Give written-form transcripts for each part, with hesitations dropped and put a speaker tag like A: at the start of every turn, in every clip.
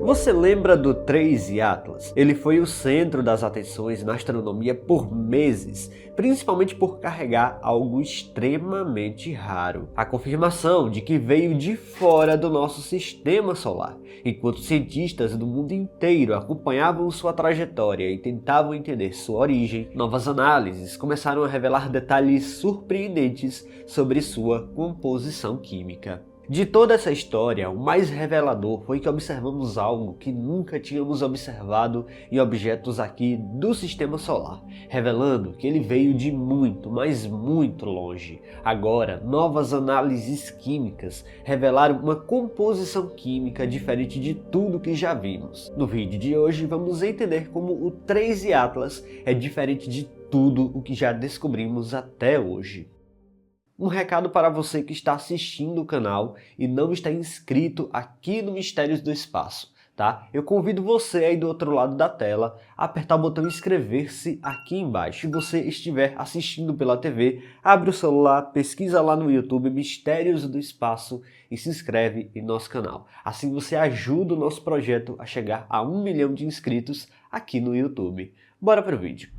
A: Você lembra do 3 Atlas? Ele foi o centro das atenções na astronomia por meses, principalmente por carregar algo extremamente raro. A confirmação de que veio de fora do nosso sistema solar. Enquanto cientistas do mundo inteiro acompanhavam sua trajetória e tentavam entender sua origem, novas análises começaram a revelar detalhes surpreendentes sobre sua composição química. De toda essa história, o mais revelador foi que observamos algo que nunca tínhamos observado em objetos aqui do Sistema Solar, revelando que ele veio de muito, mas muito longe. Agora, novas análises químicas revelaram uma composição química diferente de tudo que já vimos. No vídeo de hoje, vamos entender como o 3 Atlas é diferente de tudo o que já descobrimos até hoje. Um recado para você que está assistindo o canal e não está inscrito aqui no Mistérios do Espaço, tá? Eu convido você aí do outro lado da tela a apertar o botão inscrever-se aqui embaixo. Se você estiver assistindo pela TV, abre o celular, pesquisa lá no YouTube Mistérios do Espaço e se inscreve em nosso canal. Assim você ajuda o nosso projeto a chegar a 1 milhão de inscritos aqui no YouTube. Bora pro vídeo.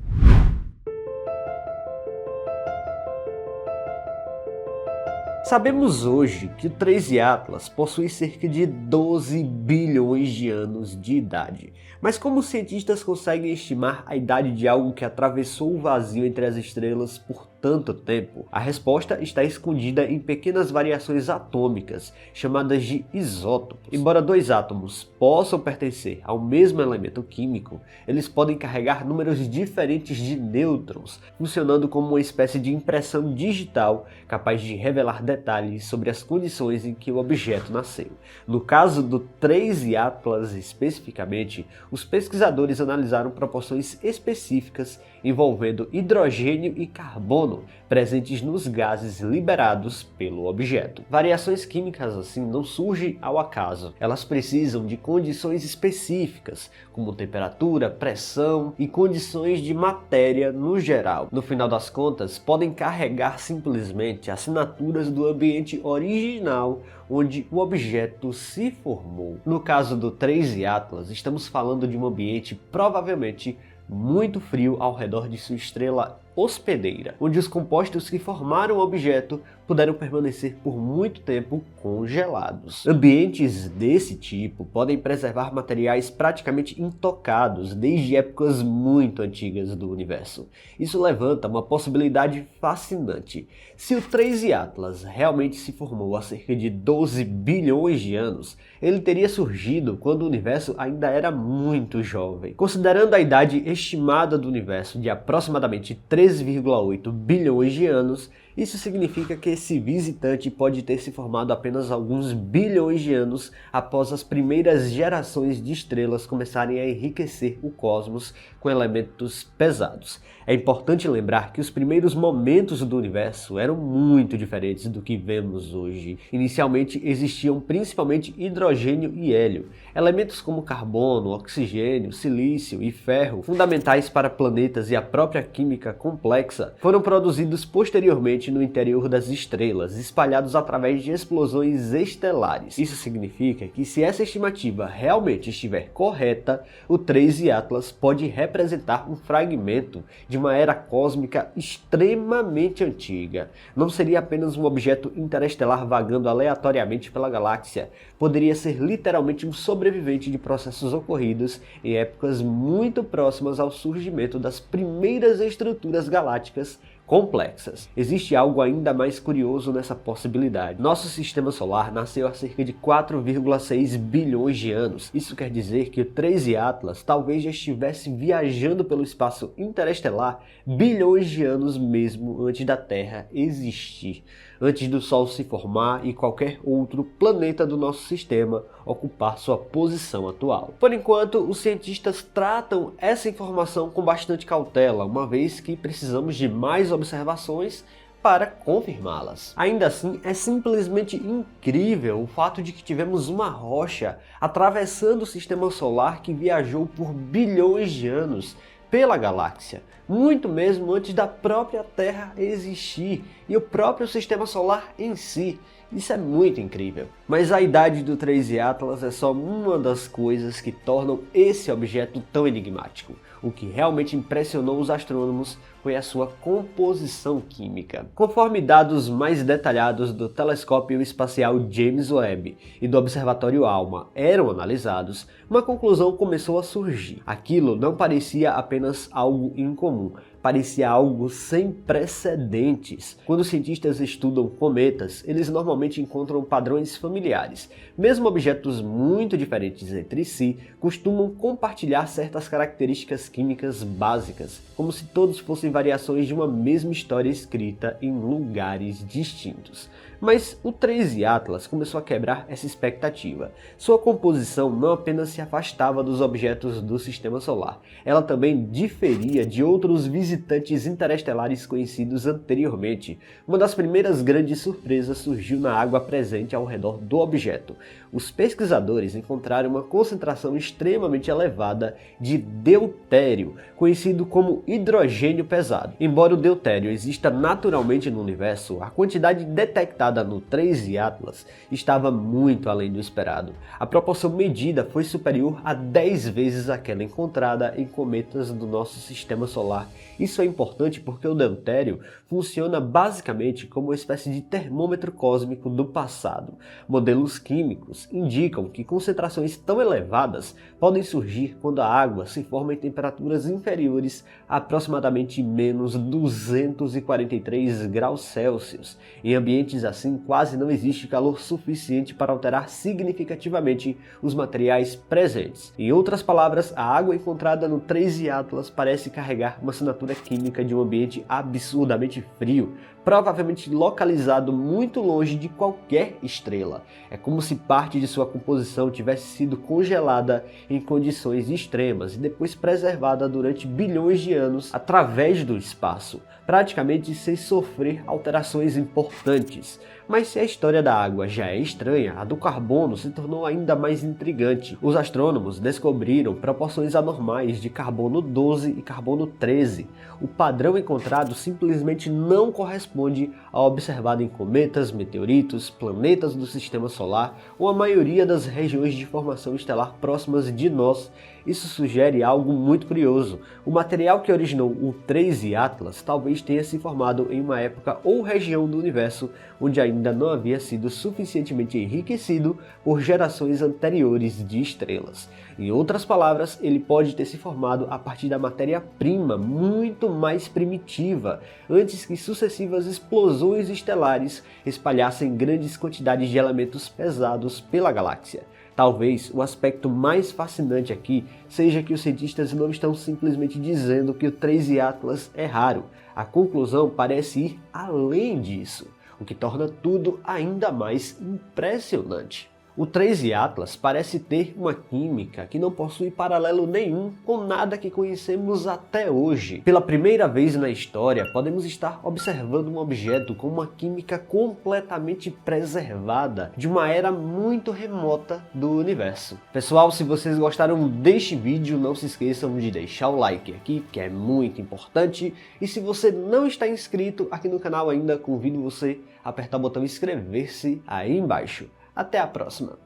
A: Sabemos hoje que o 3 Atlas possui cerca de 12 bilhões de anos de idade. Mas como os cientistas conseguem estimar a idade de algo que atravessou o vazio entre as estrelas por tanto tempo? A resposta está escondida em pequenas variações atômicas, chamadas de isótopos. Embora dois átomos possam pertencer ao mesmo elemento químico, eles podem carregar números diferentes de nêutrons, funcionando como uma espécie de impressão digital capaz de revelar detalhes sobre as condições em que o objeto nasceu. No caso do 3 Atlas especificamente, os pesquisadores analisaram proporções específicas envolvendo hidrogênio e carbono presentes nos gases liberados pelo objeto. Variações químicas assim não surgem ao acaso. Elas precisam de condições específicas, como temperatura, pressão e condições de matéria no geral. No final das contas, podem carregar simplesmente assinaturas do ambiente original onde o objeto se formou. No caso do 3 Atlas, estamos falando de um ambiente provavelmente muito frio ao redor de sua estrela hospedeira, onde os compostos que formaram o objeto puderam permanecer por muito tempo congelados. Ambientes desse tipo podem preservar materiais praticamente intocados desde épocas muito antigas do universo. Isso levanta uma possibilidade fascinante. Se o 3 Atlas realmente se formou há cerca de 12 bilhões de anos, ele teria surgido quando o universo ainda era muito jovem. Considerando a idade estimada do universo de aproximadamente 13,8 bilhões de anos, isso significa que esse visitante pode ter se formado apenas alguns bilhões de anos após as primeiras gerações de estrelas começarem a enriquecer o cosmos com elementos pesados. É importante lembrar que os primeiros momentos do universo eram muito diferentes do que vemos hoje. Inicialmente existiam principalmente hidrogênio e hélio, elementos como carbono, oxigênio, silício e ferro, fundamentais para planetas e a própria química complexa, foram produzidos posteriormente no interior das estrelas, espalhados através de explosões estelares. Isso significa que se essa estimativa realmente estiver correta, o 3 Atlas pode representar um fragmento de uma era cósmica extremamente antiga. Não seria apenas um objeto interestelar vagando aleatoriamente pela galáxia, poderia ser literalmente um sobrevivente de processos ocorridos em épocas muito próximas ao surgimento das primeiras estruturas galácticas complexas. Existe algo ainda mais curioso nessa possibilidade. Nosso sistema solar nasceu há cerca de 4,6 bilhões de anos. Isso quer dizer que o 3 Atlas talvez já estivesse viajando pelo espaço interestelar bilhões de anos mesmo antes da Terra existir, antes do Sol se formar e qualquer outro planeta do nosso sistema ocupar sua posição atual. Por enquanto, os cientistas tratam essa informação com bastante cautela, uma vez que precisamos de mais observações para confirmá-las. Ainda assim, é simplesmente incrível o fato de que tivemos uma rocha atravessando o sistema solar que viajou por bilhões de anos pela galáxia, muito mesmo antes da própria Terra existir e o próprio sistema solar em si. Isso é muito incrível. Mas a idade do 13 Atlas é só uma das coisas que tornam esse objeto tão enigmático. O que realmente impressionou os astrônomos foi a sua composição química. Conforme dados mais detalhados do telescópio espacial James Webb e do observatório ALMA eram analisados, uma conclusão começou a surgir. Aquilo não parecia apenas algo incomum, parecia algo sem precedentes. Quando os cientistas estudam cometas, eles normalmente encontram padrões familiares. Mesmo objetos muito diferentes entre si costumam compartilhar certas características químicas básicas, como se todos fossem variações de uma mesma história escrita em lugares distintos. Mas o 13 Atlas começou a quebrar essa expectativa. Sua composição não apenas se afastava dos objetos do Sistema Solar, ela também diferia de outros visitantes interestelares conhecidos anteriormente. Uma das primeiras grandes surpresas surgiu na água presente ao redor do objeto. Os pesquisadores encontraram uma concentração extremamente elevada de deutério, conhecido como hidrogênio pesado. Embora o deutério exista naturalmente no universo, a quantidade detectada no 13 Atlas estava muito além do esperado. A proporção medida foi superior a 10 vezes aquela encontrada em cometas do nosso sistema solar. Isso é importante porque o deutério funciona basicamente como uma espécie de termômetro cósmico do passado. Modelos químicos indicam que concentrações tão elevadas podem surgir quando a água se forma em temperaturas inferiores a aproximadamente menos 243 graus Celsius. Em ambientes assim, quase não existe calor suficiente para alterar significativamente os materiais presentes. Em outras palavras, a água encontrada no 13 Atlas parece carregar uma assinatura química de um ambiente absurdamente frio, provavelmente localizado muito longe de qualquer estrela. É como se parte de sua composição tivesse sido congelada em condições extremas e depois preservada durante bilhões de anos através do espaço, praticamente sem sofrer alterações importantes. Mas se a história da água já é estranha, a do carbono se tornou ainda mais intrigante. Os astrônomos descobriram proporções anormais de carbono 12 e carbono 13. O padrão encontrado simplesmente não corresponde ao observado em cometas, meteoritos, planetas do sistema solar ou a maioria das regiões de formação estelar próximas de nós. Isso sugere algo muito curioso. O material que originou o 13 Atlas talvez tenha se formado em uma época ou região do universo onde ainda não havia sido suficientemente enriquecido por gerações anteriores de estrelas. Em outras palavras, ele pode ter se formado a partir da matéria-prima muito mais primitiva, antes que sucessivas explosões estelares espalhassem grandes quantidades de elementos pesados pela galáxia. Talvez o aspecto mais fascinante aqui seja que os cientistas não estão simplesmente dizendo que o 13 Atlas é raro. A conclusão parece ir além disso, o que torna tudo ainda mais impressionante. O 13 Atlas parece ter uma química que não possui paralelo nenhum com nada que conhecemos até hoje. Pela primeira vez na história, podemos estar observando um objeto com uma química completamente preservada de uma era muito remota do universo. Pessoal, se vocês gostaram deste vídeo, não se esqueçam de deixar o like aqui, que é muito importante. E se você não está inscrito aqui no canal ainda, convido você a apertar o botão inscrever-se aí embaixo. Até a próxima!